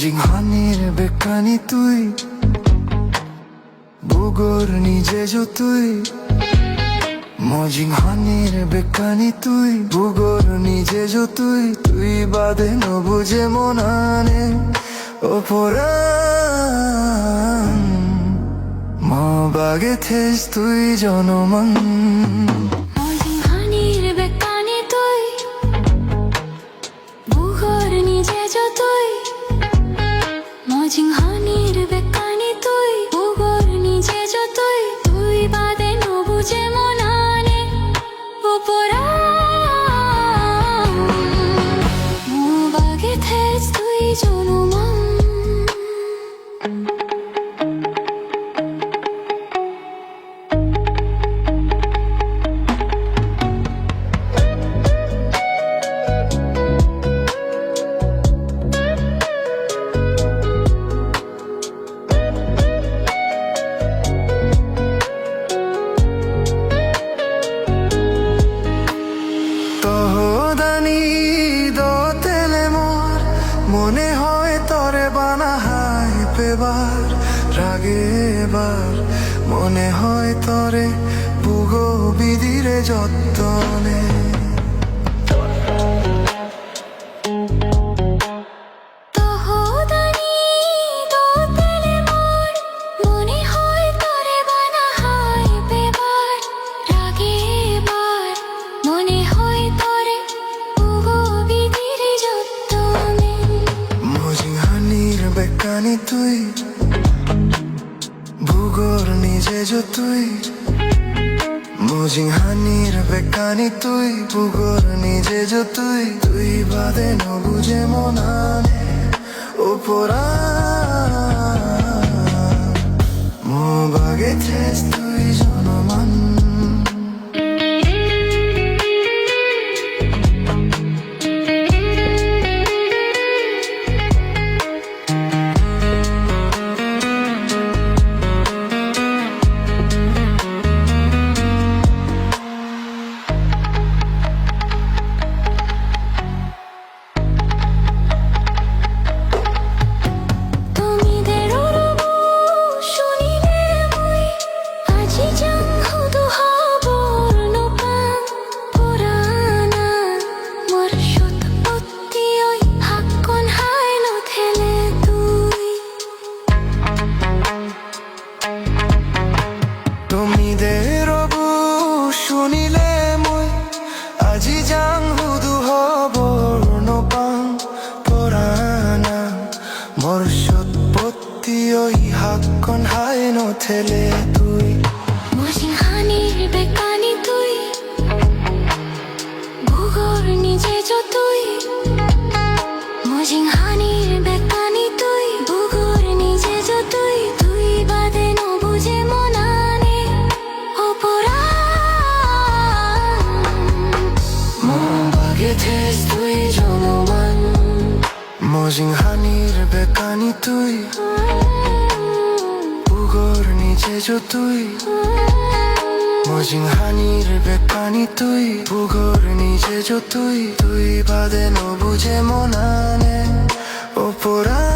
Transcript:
মজিহানির বেকানি তুই বুগর নিজে যতুই মজিহানির বেকানি তুই বুগর নিজে যতুই তুই বাদে নবুঝে মনানে ওপরান মা বাগে থেস তুই জনমান মজিহানির বেকানি তুই বুগর নিজে যতুই মজিহানির বেকানি তুই বুগর নিজে যতুই তুই বাদে নবুঝে মনানে ওপরান মা বাগে থেস তুই জনমান মনে হয় তরে বানা হাই পেবার রাগে বার মনে হয় তরে বুগো বিদিরে যত্নে বেকানি তুই বুগর নিজে যতুই মজিহানির বেকানি তুই বুগর নিজে যতুই তুই বাদে নবুঝে মনানে ওপরান মো বাগে থেস তুই জনমান শুনিলে মই আজি যাং হুদু হবৰ নপাং পৰানা মোৰ সৎপত্তি ঐ হাকন হাই নথেলে তুই মজিহানির বেকানি তুই বুগর নিজে যতুই মজিহানির বেকানি তুই বুগর নিজে যতুই তুই বাদে নবুঝে মনানে থেস তুই জনমান মজিহানির বেকানি তুই বুগর নিজে যতুই মজিহানির বেকানি তুই বুগর নিজে যতুই তুই বাদে নবুঝে মনানে ওপরা